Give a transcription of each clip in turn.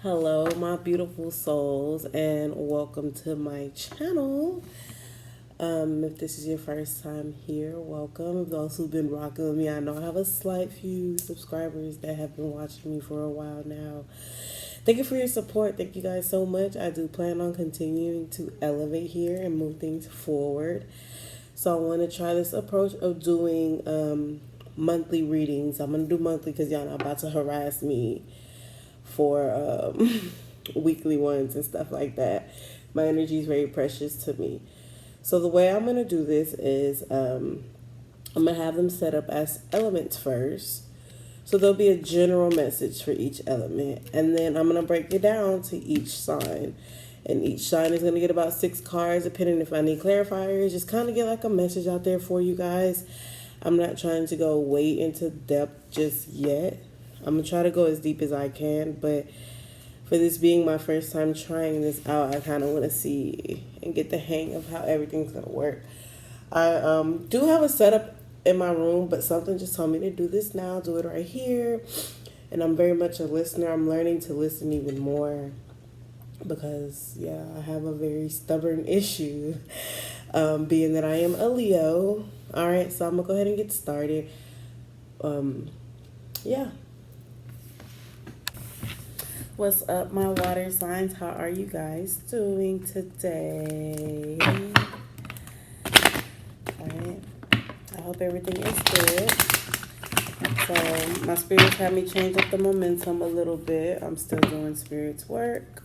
Hello, my beautiful souls, and welcome to my channel. If this is your first time here, welcome. Those who've been rocking with me, I know I have a slight few subscribers that have been watching me for a while now. Thank you for your support. Thank you guys so much. I do plan on continuing to elevate here and move things forward. So I want to try this approach of doing monthly readings. I'm going to do monthly because y'all are about to harass me for weekly ones and stuff like that. My energy is very precious to me. So the way I'm going to do this is I'm going to have them set up as elements first. So there'll be a general message for each element. And then I'm going to break it down to each sign. And each sign is going to get about 6 cards, depending if I need clarifiers. Just kind of get like a message out there for you guys. I'm not trying to go way into depth just yet. I'm going to try to go as deep as I can, but for this being my first time trying this out, I kind of want to see and get the hang of how everything's going to work. I do have a setup in my room, but something just told me to do this now, do it right here. And I'm very much a listener. I'm learning to listen even more because, yeah, I have a very stubborn issue, being that I am a Leo. All right, so I'm going to go ahead and get started. Yeah. What's up, my water signs? How are you guys doing today? Alright. I hope everything is good. So, my spirits have me change up the momentum a little bit. I'm still doing spirits work.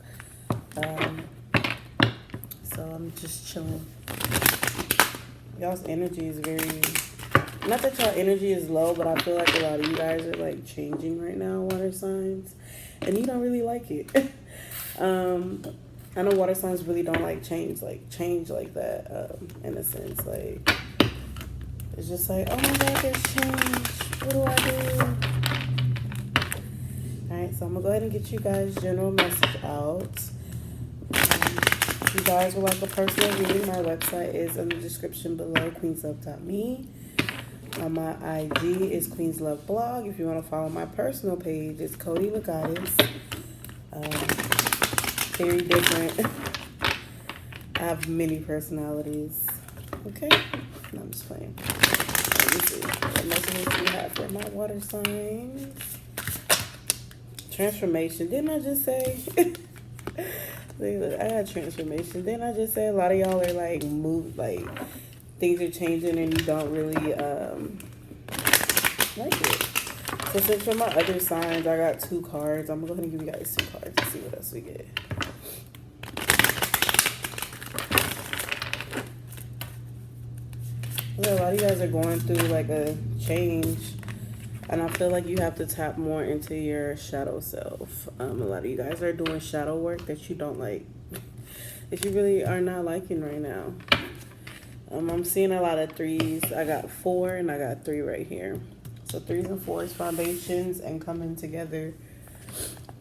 So, I'm just chilling. Y'all's energy is very... Not that y'all energy is low, but I feel like a lot of you guys are, like, changing right now, water signs. And you don't really like it. I know water signs really don't like change like that, in a sense. Like, it's just like, oh my God, there's change. What do I do? Alright, so I'm going to go ahead and get you guys general message out. If you guys would like a personal reading, my website is in the description below, QueensLove.me. My IG is QueensLoveBlog. If you want to follow my personal page, it's Cody Le Goddess. Very different. I have many personalities. Okay? No, I'm just playing. Let me see. What messages do you have for my water signs? Transformation. Didn't I just say? I got transformation. Didn't I just say a lot of y'all are like things are changing and you don't really like it. So since for my other signs, I got 2 cards. I'm going to go ahead and give you guys 2 cards and see what else we get. Yeah, a lot of you guys are going through like a change. And I feel like you have to tap more into your shadow self. A lot of you guys are doing shadow work that you don't like. That you really are not liking right now. I'm seeing a lot of 3s. I got 4 and I got 3 right here. So 3s and 4s, foundations, and coming together.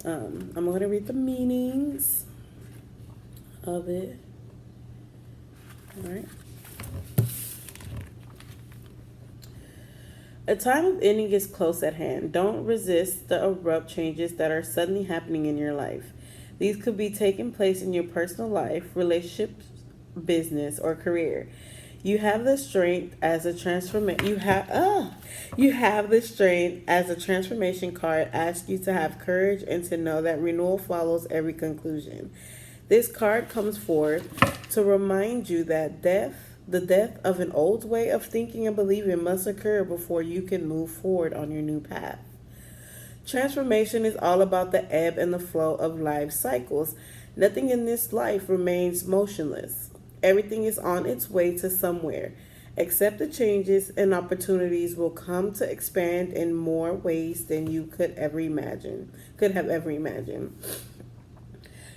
I'm going to read the meanings of it. All right. A time of ending is close at hand. Don't resist the abrupt changes that are suddenly happening in your life. These could be taking place in your personal life, relationships, business, or career. You have the strength as a transformation. You have the strength as a transformation card asks you to have courage and to know that renewal follows every conclusion. This card comes forth to remind you that the death of an old way of thinking and believing must occur before you can move forward on your new path. Transformation is all about the ebb and the flow of life cycles. Nothing in this life remains motionless. Everything is on its way to somewhere. Accept the changes and opportunities will come to expand in more ways than you could have ever imagined.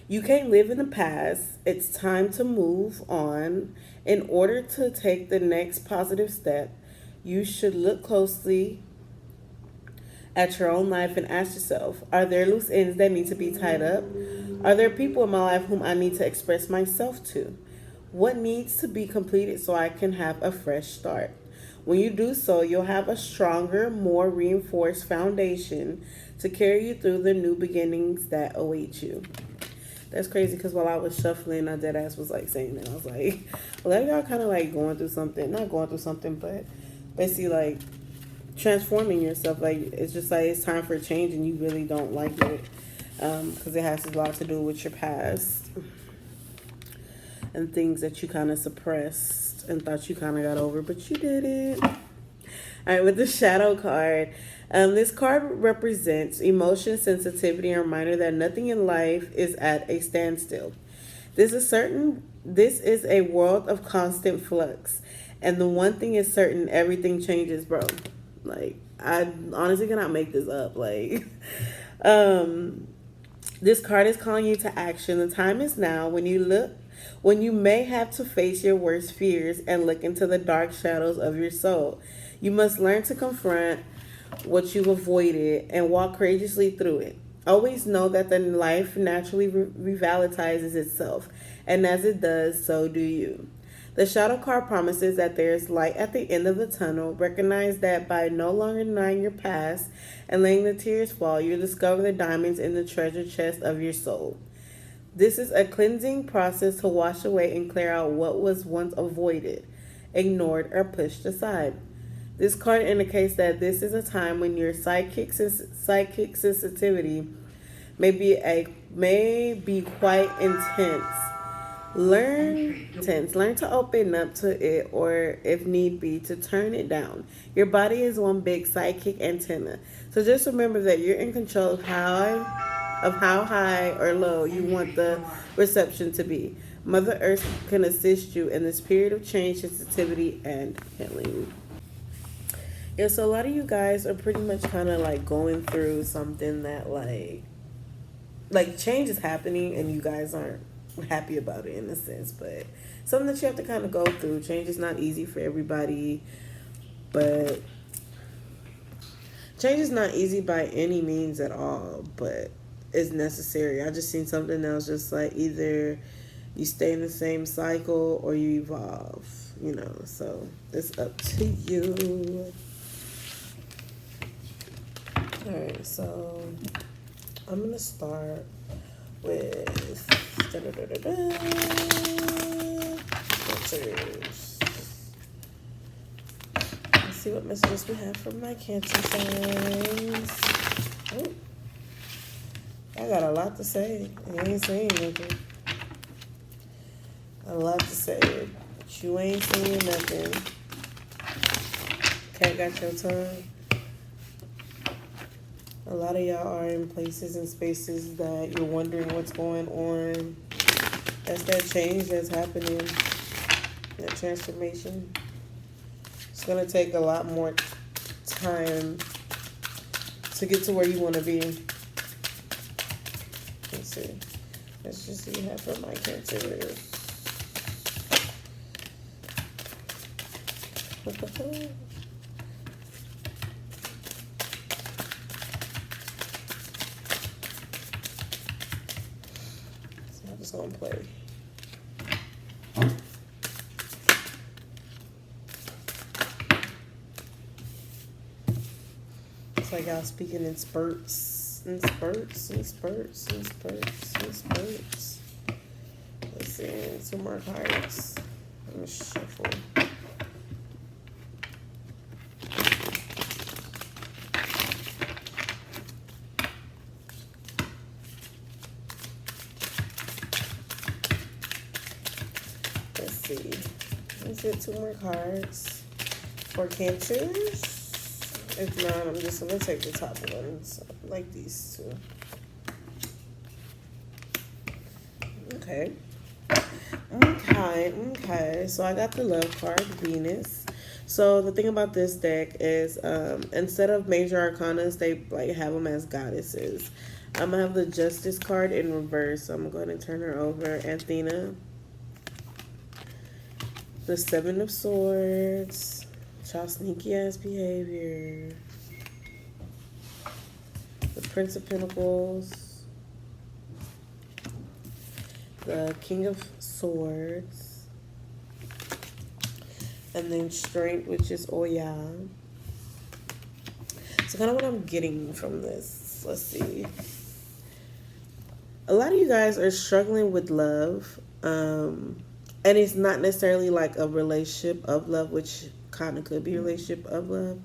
You can't live in the past. It's time to move on. In order to take the next positive step, you should look closely at your own life and ask yourself, are there loose ends that need to be tied up? Are there people in my life whom I need to express myself to? What needs to be completed so I can have a fresh start? When you do so, you'll have a stronger, more reinforced foundation to carry you through the new beginnings that await you. That's crazy because while I was shuffling, I dead ass was like saying that. I was like, well, y'all kind of like going through something, not going through something, but basically like transforming yourself. Like it's just like it's time for change and you really don't like it because it has a lot to do with your past and things that you kind of suppressed and thought you kind of got over, but you didn't. All right, with the shadow card. This card represents emotion, sensitivity, and a reminder that nothing in life is at a standstill. This is a world of constant flux. And the one thing is certain, everything changes, bro. Like, I honestly cannot make this up. Like, this card is calling you to action. The time is now when you may have to face your worst fears and look into the dark shadows of your soul. You must learn to confront what you've avoided and walk courageously through it. Always know that the life naturally revitalizes itself, and as it does, so do you. The shadow card promises that there is light at the end of the tunnel. Recognize that by no longer denying your past and letting the tears fall, you discover the diamonds in the treasure chest of your soul. This is a cleansing process to wash away and clear out what was once avoided, ignored, or pushed aside. This card indicates that this is a time when your psychic sensitivity may be quite intense. Learn to open up to it, or if need be, to turn it down. Your body is one big psychic antenna. So just remember that you're in control of how high or low you want the reception to be. Mother Earth can assist you in this period of change, sensitivity, and healing. Yeah, so a lot of you guys are pretty much kind of like going through something that like change is happening and you guys aren't happy about it in a sense, but something that you have to kind of go through. Change is not easy for everybody, but change is not easy by any means at all, but it's necessary. I just seen something that was just like either you stay in the same cycle or you evolve, so it's up to you. Alright, so I'm going to start with Cancers. Let's see what messages we have from my Cancer signs. Oh, I got a lot to say. I ain't saying nothing. A lot to say, but you ain't saying nothing. Cat got your tongue. A lot of y'all are in places and spaces that you're wondering what's going on. That's that change that's happening, that transformation. It's going to take a lot more time to get to where you want to be. Let's see. Let's just see what I have for my Cancers. What the hell? Gonna play. It's like y'all speaking in spurts and spurts and spurts and spurts and spurts. Let's see, 2 more cards. I'm gonna shuffle. Let's get 2 more cards for Cancers. If not, I'm just going to take the top ones, like these 2. Okay. So I got the love card, Venus. So the thing about this deck is instead of major arcanas, they like have them as goddesses. I'm going to have the Justice card in reverse. So I'm going to turn her over. Athena. The 7 of Swords. Y'all sneaky ass behavior. The Prince of Pentacles. The King of Swords. And then strength, which is Oya. So kind of what I'm getting from this. Let's see. A lot of you guys are struggling with love. And it's not necessarily like a relationship of love, which kind of could be a relationship of love,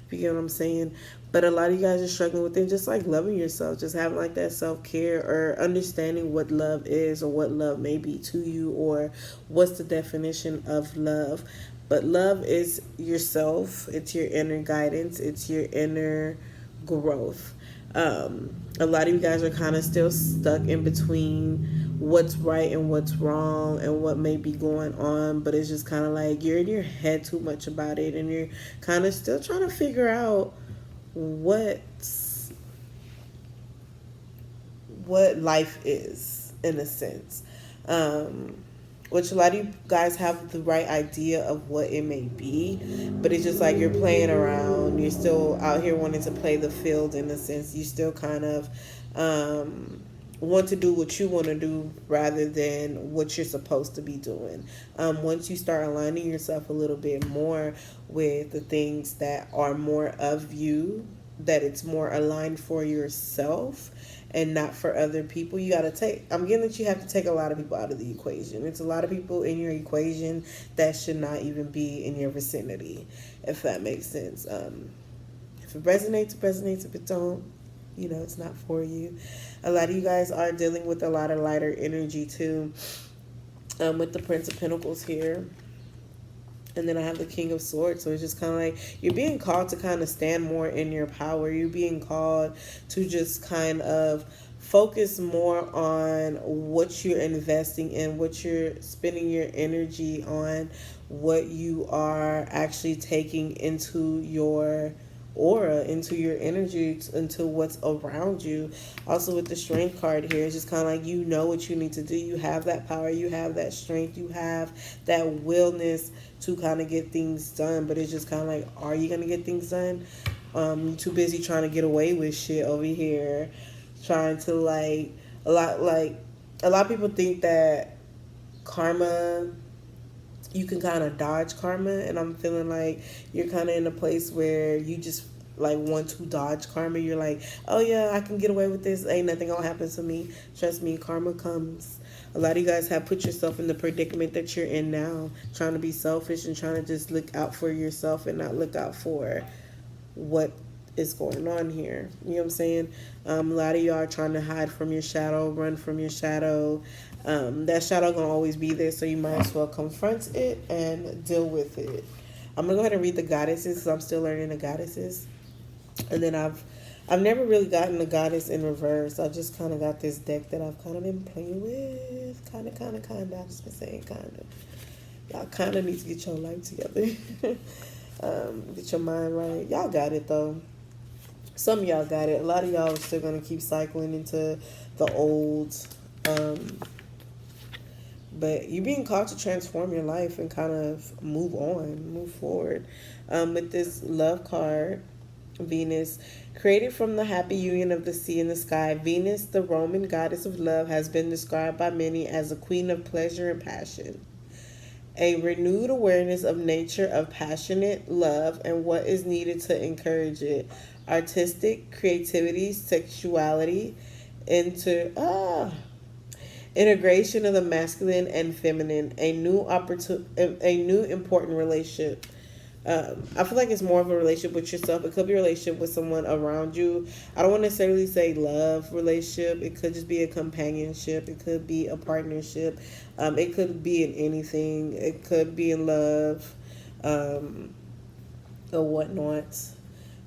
if you get what I'm saying. But a lot of you guys are struggling with it, just like loving yourself, just having like that self-care or understanding what love is or what love may be to you or what's the definition of love. But love is yourself, it's your inner guidance, it's your inner growth. A lot of you guys are kind of still stuck in between what's right and what's wrong and what may be going on, but it's just kind of like you're in your head too much about it and you're kind of still trying to figure out what life is in a sense. Which a lot of you guys have the right idea of what it may be, but it's just like you're playing around. You're still out here wanting to play the field in a sense. You still kind of want to do what you want to do rather than what you're supposed to be doing. Once you start aligning yourself a little bit more with the things that are more of you, that it's more aligned for yourself and not for other people. You got to take, I'm getting that you have to take a lot of people out of the equation. It's a lot of people in your equation that should not even be in your vicinity, if that makes sense. If it resonates, it resonates. If it don't, it's not for you. A lot of you guys are dealing with a lot of lighter energy too, with the Prince of Pentacles here. And then I have the King of Swords. So it's just kind of like you're being called to kind of stand more in your power. You're being called to just kind of focus more on what you're investing in, what you're spending your energy on, what you are actually taking into your aura, into your energy, into what's around you. Also with the Strength card here, it's just kind of like you know what you need to do. You have that power, you have that strength, you have that willness to kind of get things done. But it's just kind of like, are you gonna get things done? You're too busy trying to get away with shit over here, trying to a lot of people think that karma, you can kind of dodge karma, and I'm feeling like you're kind of in a place where you just want to dodge karma. You're like, oh yeah, I can get away with this, ain't nothing gonna happen to me. Trust me, karma comes. A lot of you guys have put yourself in the predicament that you're in now, trying to be selfish and trying to just look out for yourself and not look out for what is going on here. You know what I'm saying? A lot of y'all are trying to hide from your shadow, run from your shadow. That shadow gonna always be there, so you might as well confront it and deal with it. I'm gonna go ahead and read the goddesses because I'm still learning the goddesses. And then I've never really gotten the goddess in reverse. I just kind of got this deck that I've kind of been playing with. Kind of. I've just been saying kind of. Y'all kind of need to get your life together. Get your mind right. Y'all got it though. Some of y'all got it. A lot of y'all are still going to keep cycling into the old. But you're being called to transform your life and kind of move on, move forward. With this love card, Venus, created from the happy union of the sea and the sky, Venus, the Roman goddess of love, has been described by many as a queen of pleasure and passion. A renewed awareness of nature, of passionate love, and what is needed to encourage it. Artistic creativity, sexuality, integration of the masculine and feminine, a new important relationship. I feel like it's more of a relationship with yourself. It could be a relationship with someone around you. I don't want to necessarily say love relationship. It could just be a companionship. It could be a partnership. It could be in anything. It could be in love, or whatnot,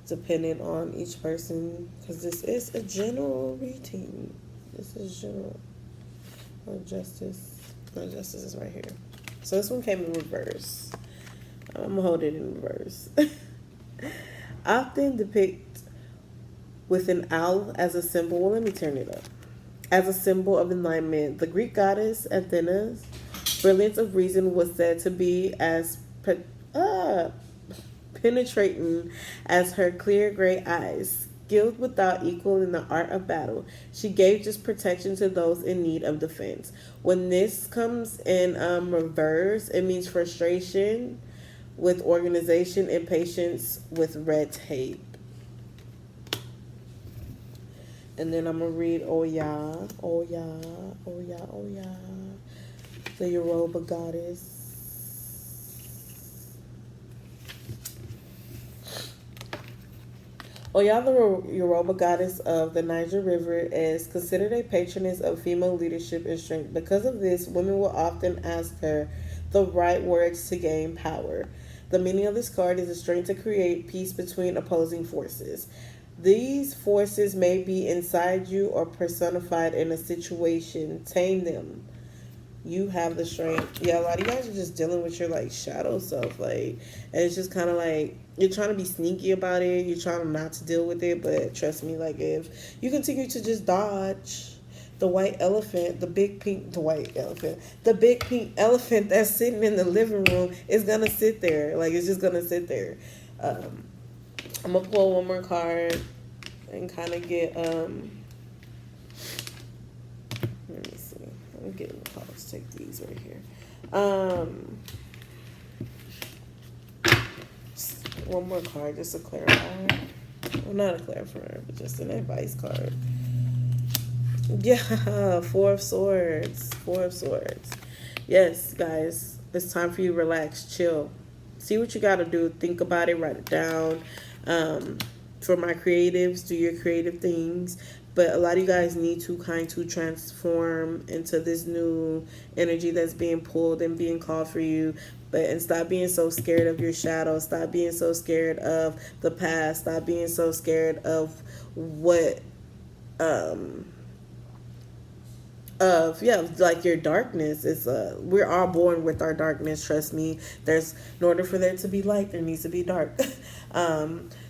depending on each person. Because this is a general reading. This is general. Justice. No, justice is right here. So this one came in reverse. I'm gonna hold it in reverse. Often depict with an owl as a symbol. Well, let me turn it up. As a symbol of enlightenment, the Greek goddess Athena's brilliance of reason was said to be as penetrating as her clear gray eyes. Skilled without equal in the art of battle, she gave just protection to those in need of defense. When this comes in reverse, it means frustration with organization and patience with red tape. And then I'm going to read Oya, the Yoruba goddess. Oya, the Yoruba goddess of the Niger River, is considered a patroness of female leadership and strength. Because of this, women will often ask her the right words to gain power. The meaning of this card is the strength to create peace between opposing forces. These forces may be inside you or personified in a situation. Tame them. You have the strength. Yeah, a lot of you guys are just dealing with your like shadow self, like, and it's just kind of like you're trying to be sneaky about it. You're trying not to deal with it, but trust me, like if you continue to just dodge the white elephant, the big pink elephant that's sitting in the living room is gonna sit there. Like it's just gonna sit there. I'm gonna pull one more card and kind of get let me see. I'm getting the cards. Take these right here. One more card just to clarify. Well, not a clarifier, but just an advice card. Yeah, Four of Swords. Yes, guys, it's time for you to relax, chill. See what you got to do. Think about it. Write it down. For my creatives, do your creative things. But a lot of you guys need to kind to transform into this new energy that's being pulled and being called for you. And stop being so scared of your shadow. Stop being so scared of the past. Stop being so scared of what like your darkness. It's we're all born with our darkness, trust me. There's, in order for there to be light, there needs to be dark.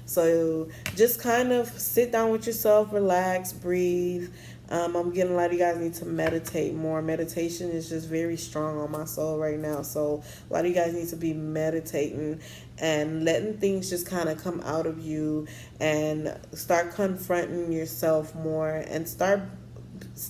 So just kind of sit down with yourself, relax, breathe. I'm getting a lot of you guys need to meditate more. Meditation is just very strong on my soul right now. So a lot of you guys need to be meditating and letting things just kind of come out of you and start confronting yourself more and start.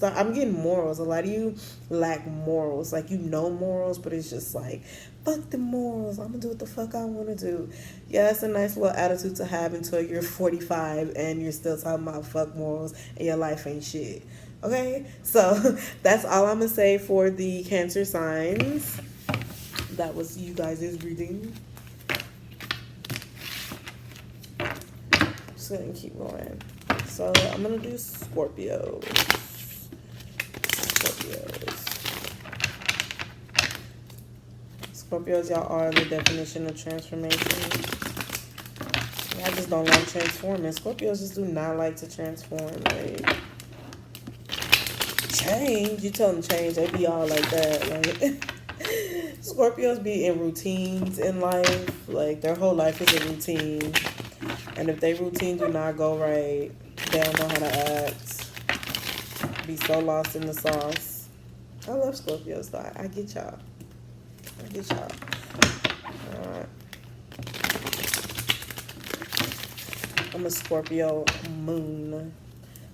I'm getting morals. A lot of you lack morals. Like, you know morals, but it's just like, fuck the morals. I'm going to do what the fuck I want to do. Yeah, it's a nice little attitude to have until you're 45 and you're still talking about fuck morals and your life ain't shit. Okay? So that's all I'm going to say for the Cancer signs. That was you guys' reading. Just going to keep going. So I'm going to do Scorpios. Scorpios, y'all are the definition of transformation. I just don't like transforming. Scorpios just do not like to transform. Like, change. You tell them change, they be all like that. Like, Scorpios be in routines in life. Like, their whole life is a routine. And if their routine do not go right, they don't know how to act. Be so lost in the sauce. I love Scorpios though. I get y'all. Alright. I'm a Scorpio moon.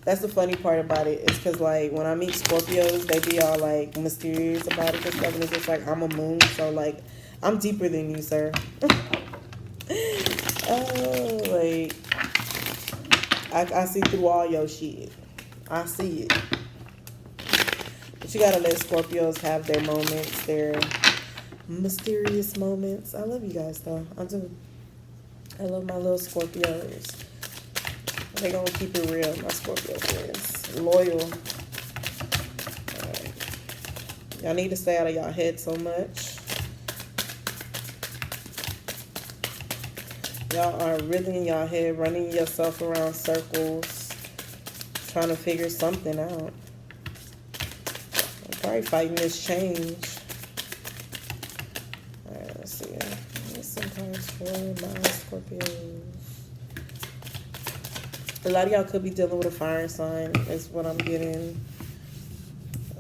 That's the funny part about it. It's because, like, when I meet Scorpios, they be all, like, mysterious about it and stuff. And it's just like, I'm a moon. So, like, I'm deeper than you, sir. Oh, like, I see through all your shit. I see it. But you gotta let Scorpios have their moments, their mysterious moments. I love you guys, though. I do. I love my little Scorpios. They gonna keep it real, my Scorpio friends. Loyal. Alright. Y'all need to stay out of y'all head so much. Y'all are really in y'all head, running yourself around circles, trying to figure something out. I'm probably fighting this change. Alright, let's see. What's some cards for my Scorpios? A lot of y'all could be dealing with a fire sign, is what I'm getting.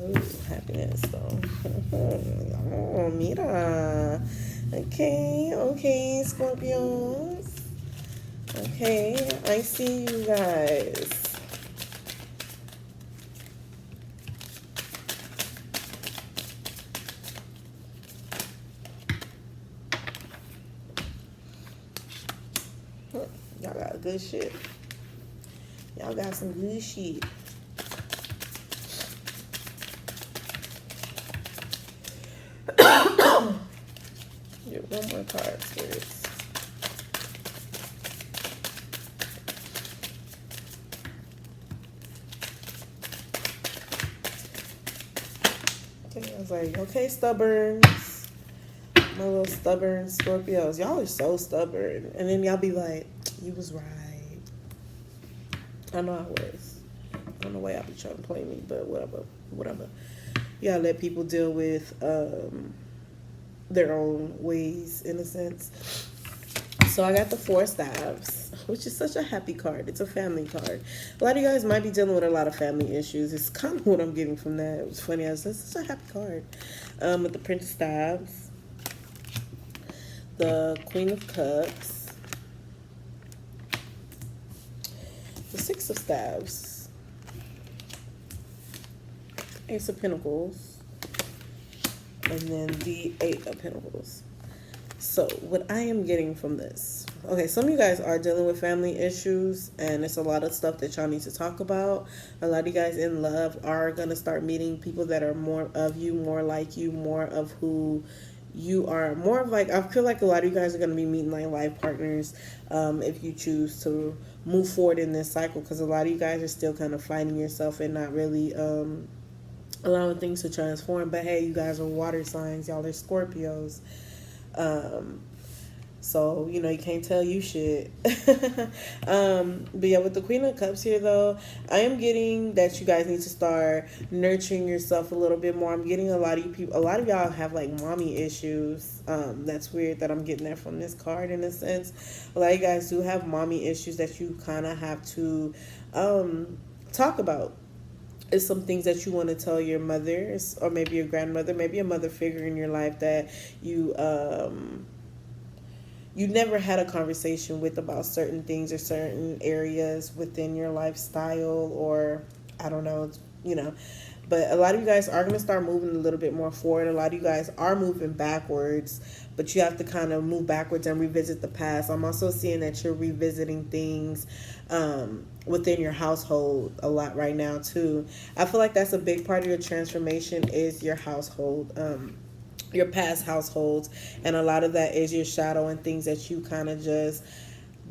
Oh, happiness, though. Oh, mira. Okay, Scorpios. Okay, I see you guys. good shit. Y'all got some good shit. Get one more card, spirits. Okay, I was like, okay, stubborns. My little stubborn Scorpios. Y'all are so stubborn. And then y'all be like, you was right. I know I was. I don't know why y'all be trying to play me, but whatever. You gotta let people deal with their own ways, in a sense. So I got the Four Staves, which is such a happy card. It's a family card. A lot of you guys might be dealing with a lot of family issues. It's kind of what I'm getting from that. It was funny. I was like, it's a happy card. With the Prince of Staves, the Queen of Cups, the Six of Staves, Ace of Pentacles, and then the Eight of Pentacles. So what I am getting from this, okay, some of you guys are dealing with family issues, and it's a lot of stuff that y'all need to talk about. A lot of you guys in love are going to start meeting people that are more of you, more like you, more of who you are, more of like, I feel like a lot of you guys are going to be meeting like life partners if you choose to move forward in this cycle, because a lot of you guys are still kind of finding yourself and not really allowing things to transform. But hey, you guys are water signs. Y'all are Scorpios. So, you know, you can't tell you shit. But yeah, with the Queen of Cups here, though, I am getting that you guys need to start nurturing yourself a little bit more. I'm getting a lot of you people, a lot of y'all have like mommy issues. That's weird that I'm getting that from this card in a sense. A lot of you guys do have mommy issues that you kind of have to talk about. It's some things that you want to tell your mother, or maybe your grandmother, maybe a mother figure in your life that you never had a conversation with about certain things or certain areas within your lifestyle, or I don't know, you know. But a lot of you guys are going to start moving a little bit more forward. A lot of you guys are moving backwards, but you have to kind of move backwards and revisit the past. I'm also seeing that you're revisiting things within your household a lot right now too. I feel like that's a big part of your transformation is your household, your past households, and a lot of that is your shadow and things that you kind of just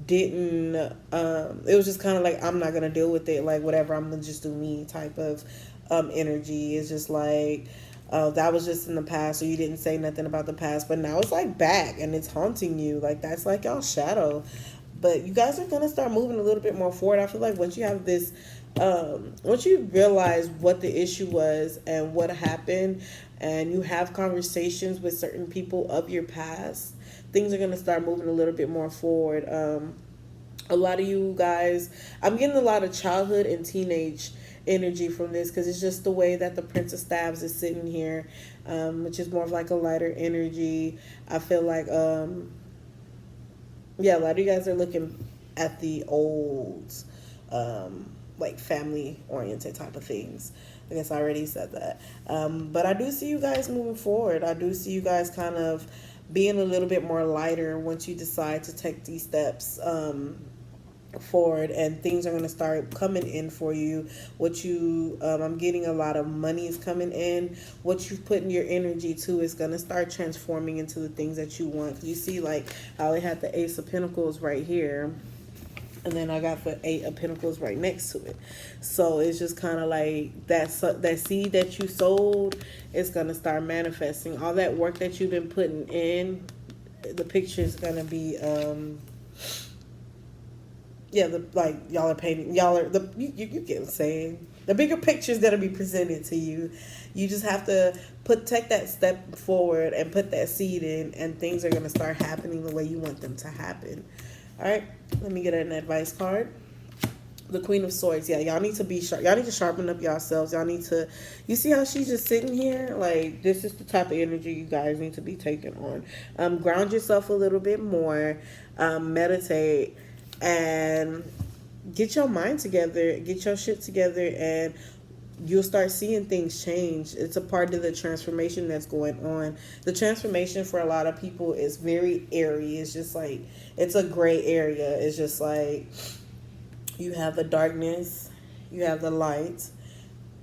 didn't it was just kind of like, I'm not gonna deal with it, like whatever, I'm gonna just do me type of energy. Is just like that was just in the past, so you didn't say nothing about the past, but now it's like back and it's haunting you. Like that's like y'all shadow. But you guys are gonna start moving a little bit more forward. I feel like once you have this once you realize what the issue was and what happened, and you have conversations with certain people of your past, things are going to start moving a little bit more forward. A lot of you guys, I'm getting a lot of childhood and teenage energy from this, because it's just the way that the Prince of Staves is sitting here, which is more of like a lighter energy. I feel like, yeah, a lot of you guys are looking at the old, like family oriented type of things. I guess I already said that. But I do see you guys moving forward. I do see you guys kind of being a little bit more lighter once you decide to take these steps forward, and things are going to start coming in for you. What you I'm getting a lot of money is coming in. What you put in your energy to is going to start transforming into the things that you want. You see, like I only had the Ace of Pentacles right here, and then I got the Eight of Pentacles right next to it. So it's just kind of like that seed that you sowed is going to start manifesting. All that work that you've been putting in, the picture is going to be yeah, like y'all are painting, y'all are you get what I'm saying. The bigger picture is gonna be presented to you. You just have to take that step forward and put that seed in, and things are gonna start happening the way you want them to happen. All right, let me get an advice card. The Queen of Swords. Yeah, y'all need to be sharp. Y'all need to sharpen up yourselves. Y'all need to. You see how she's just sitting here? Like, this is the type of energy you guys need to be taking on. Ground yourself a little bit more. Meditate. And get your mind together, get your shit together, and you'll start seeing things change. It's a part of the transformation that's going on. The transformation for a lot of people is very airy. It's just like, it's a gray area. It's just like, you have the darkness, you have the light,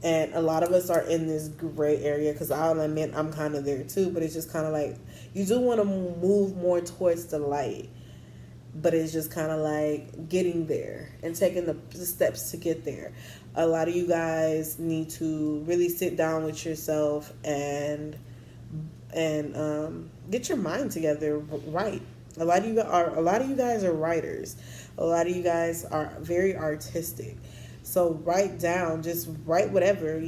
and a lot of us are in this gray area, because I'll admit I'm kind of there too, but it's just kind of like, you do want to move more towards the light, but it's just kind of like getting there and taking the steps to get there. A lot of you guys need to really sit down with yourself and get your mind together right. A lot of you guys are writers. A lot of you guys are very artistic. So just write whatever,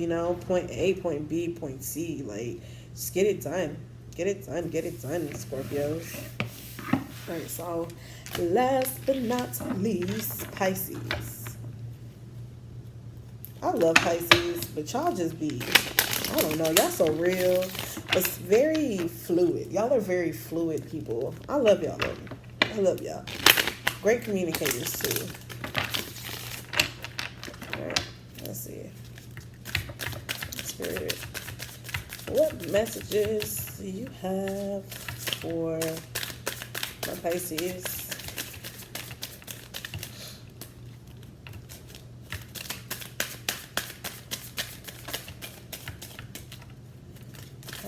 point A, point B, point C. Like, just get it done. Get it done, Scorpios. Alright, so last but not least, Pisces. I love Pisces, but y'all just be, I don't know, y'all so real. It's very fluid. Y'all are very fluid people. I love y'all. I love y'all. Great communicators too. Alright, let's see. Spirit, what messages do you have for my Pisces?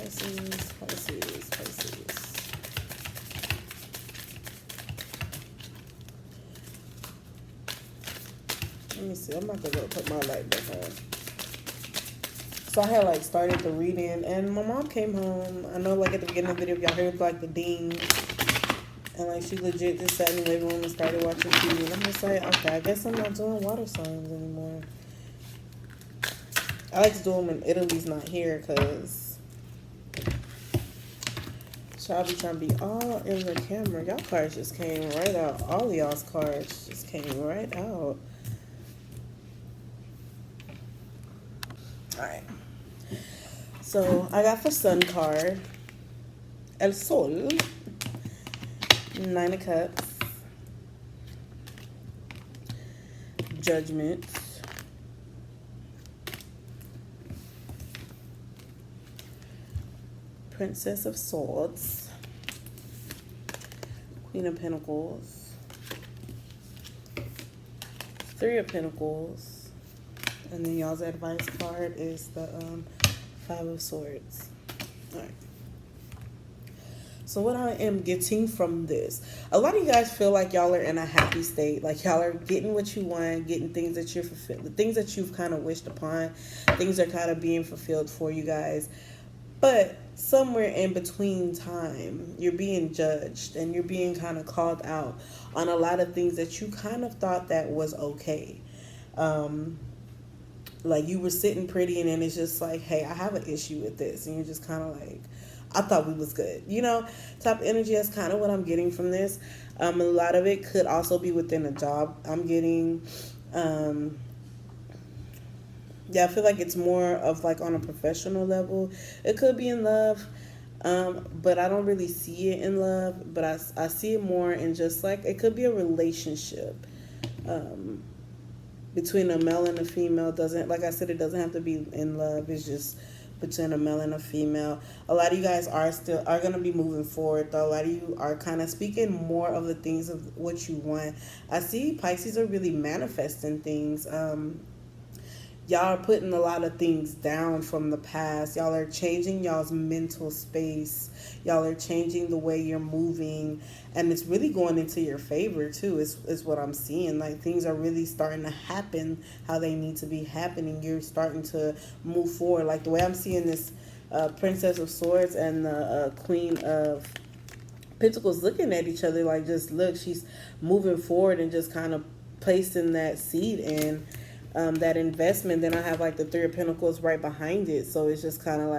Pisces. Let me see. I'm about to go put my light back on. So I had started the reading, and my mom came home. I know at the beginning of the video, y'all heard the ding, and she legit just sat in the living room and started watching TV. And I'm just like, okay, I guess I'm not doing water signs anymore. I like to do them when Italy's not here, because y'all be trying to be all in the camera. Y'all cards just came right out. All of y'all's cards just came right out. Alright. So, I got the Sun card. El Sol. 9 of Cups. Judgment. Princess of Swords, Queen of Pentacles, 3 of Pentacles, and then y'all's advice card is the 5 of Swords. All right. So what I am getting from this, a lot of you guys feel like y'all are in a happy state, like y'all are getting what you want, getting things that you're fulfilled, the things that you've kind of wished upon, things are kind of being fulfilled for you guys. But somewhere in between time, you're being judged and you're being kind of called out on a lot of things that you kind of thought that was okay. Like you were sitting pretty and then it's just like, hey, I have an issue with this. And you're just kind of like, I thought we was good. Type of energy, that's kind of what I'm getting from this. A lot of it could also be within a job. I'm getting... I feel like it's more of on a professional level. It could be in love, but I don't really see it in love. But I see it more in just it could be a relationship between a male and a female. Doesn't, like I said, it doesn't have to be in love. It's just between a male and a female. A lot of you guys are going to be moving forward, though. A lot of you are kind of speaking more of the things of what you want. I see Pisces are really manifesting things. Y'all are putting a lot of things down from the past. Y'all are changing y'all's mental space. Y'all are changing the way you're moving. And it's really going into your favor, too, is what I'm seeing. Things are really starting to happen how they need to be happening. You're starting to move forward. The way I'm seeing this Princess of Swords and the Queen of Pentacles looking at each other, just look, she's moving forward and just kind of placing that seed in. That investment. Then I have the 3 of Pentacles right behind it, so it's just kind of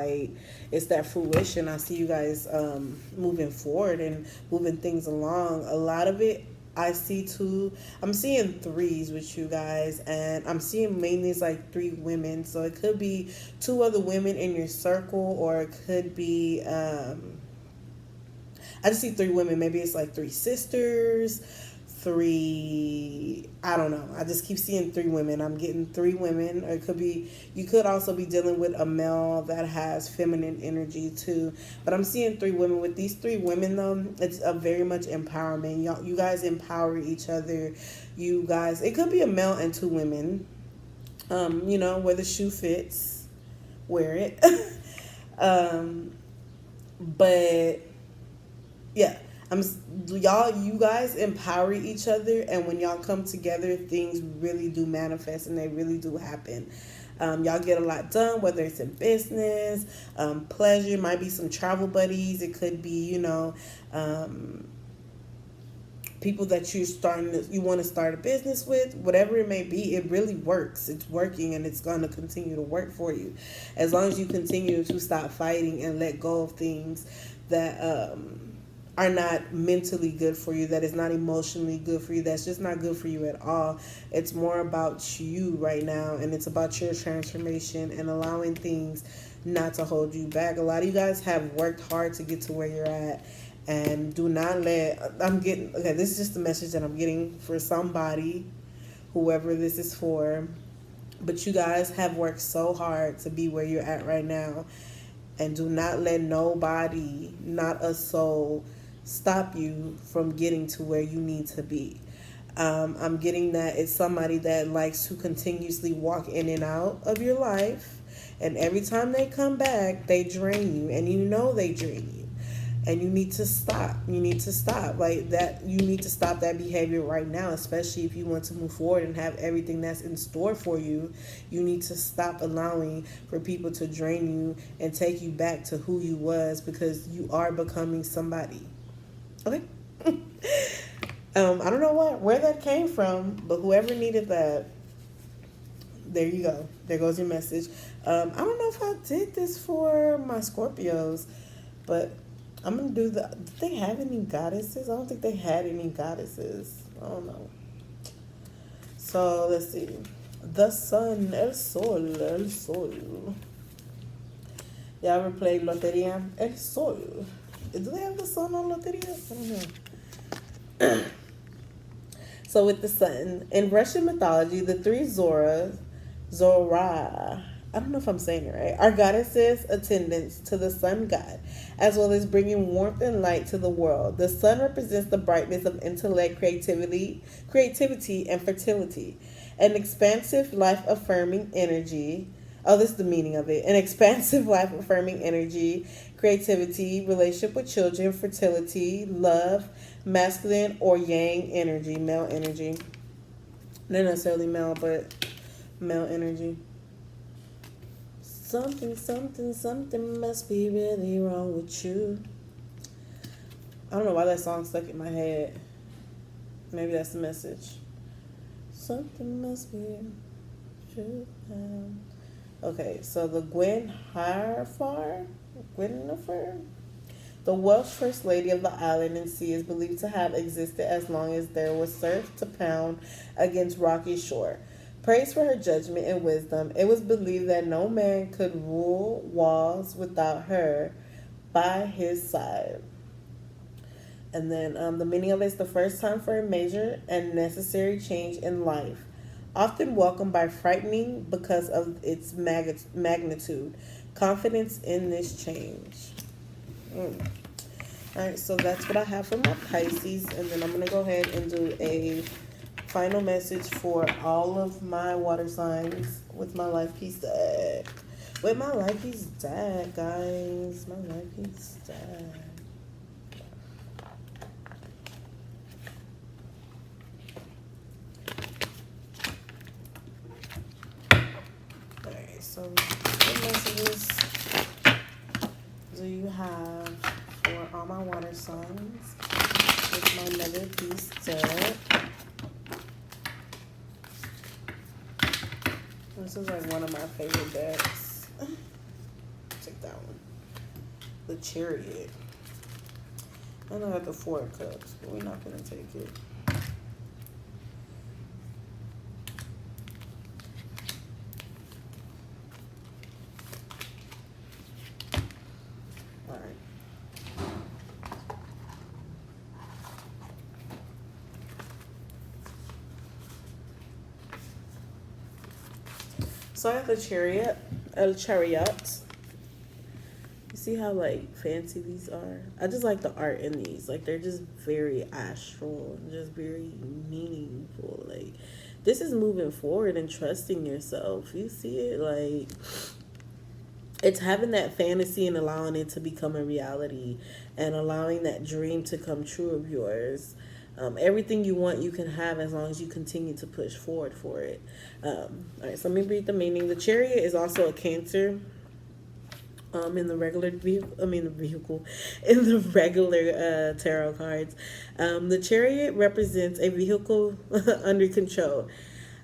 it's that fruition. I see you guys moving forward and moving things along. A lot of it I see too, I'm seeing 3s with you guys, and I'm seeing mainly 3 women, so it could be 2 other women in your circle, or it could be I just see 3 women. Maybe it's 3 sisters, three, I don't know. I just keep seeing three women. I'm getting three women. Or it could be, you could also be dealing with a male that has feminine energy too. But I'm seeing three women. With these three women though, it's a very much empowerment. You guys empower each other. You guys, it could be a male and two women. Where the shoe fits, wear it. But yeah, you guys empower each other, and when y'all come together, things really do manifest and they really do happen. Y'all get a lot done, whether it's in business, pleasure, might be some travel buddies. It could be, people that you want to start a business with, whatever it may be. It really works. It's working, and it's going to continue to work for you as long as you continue to stop fighting and let go of things that are not mentally good for you, that is not emotionally good for you, that's just not good for you at all. It's more about you right now, and it's about your transformation and allowing things not to hold you back. A lot of you guys have worked hard to get to where you're at, and do not this is just the message that I'm getting for somebody, whoever this is for. But you guys have worked so hard to be where you're at right now, and do not let nobody, not a soul, stop you from getting to where you need to be. I'm getting that it's somebody that likes to continuously walk in and out of your life, and every time they come back, they drain you, and they drain you. And you need to stop. You need to stop like that. You need to stop that behavior right now, especially if you want to move forward and have everything that's in store for you. You need to stop allowing for people to drain you and take you back to who you was, because you are becoming somebody. Okay? I don't know where that came from, but whoever needed that, there you go. There goes your message. I don't know if I did this for my Scorpios, but I'm going to do did they have any goddesses? I don't think they had any goddesses. I don't know. So, let's see. The sun, el sol, el sol. You ever played Loteria? El sol. Do they have the sun on Loteria? I don't know. So, with the sun, in Russian mythology, the three Zora, I don't know if I'm saying it right, are goddesses attendants to the sun god, as well as bringing warmth and light to the world. The sun represents the brightness of intellect, creativity, and fertility. An expansive, life-affirming energy. Oh, this is the meaning of it. An expansive, life-affirming energy, creativity, relationship with children, fertility, love, masculine or yang energy, male energy. Not necessarily male, but male energy. Something must be really wrong with you. I don't know why that song stuck in my head. Maybe that's the message. Something must be true. Okay, so the Gwenhwyfar, the Welsh First Lady of the island and sea, is believed to have existed as long as there was surf to pound against rocky shore. Praised for her judgment and wisdom, it was believed that no man could rule walls without her by his side. And then the meaning of it is the first time for a major and necessary change in life, often welcomed by frightening because of its magnitude. Confidence in this change. Alright, so that's what I have for my Pisces, and then I'm going to go ahead and do a final message for all of my water signs with my life piece deck. With my life piece deck, guys. My life piece deck. Alright, so what messages do you have for all my water signs with my mother piece deck? This is like one of my favorite decks. Take that one. The Chariot. And I got the Four of Cups, but we're not going to take it. So I have the chariot. You see how like fancy these are? I just like the art in these. Like they're just very astral, just very meaningful. Like this is moving forward and trusting yourself. You see it like it's having that fantasy and allowing it to become a reality and allowing that dream to come true of yours. Everything you want, you can have as long as you continue to push forward for it. All right, so let me read the meaning. The chariot is also a Cancer. In the regular in the regular tarot cards. The chariot represents a vehicle under control.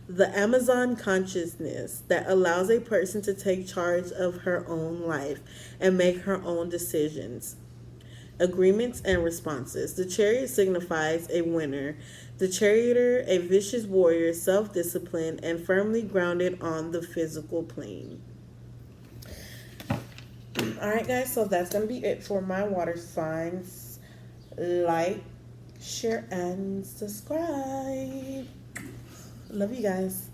The Amazon consciousness that allows a person to take charge of her own life and make her own decisions, agreements, and responses. The chariot signifies a winner. The charioteer, a vicious warrior, self-disciplined, and firmly grounded on the physical plane. Alright, guys, so that's going to be it for my water signs. Like, share, and subscribe. Love you guys.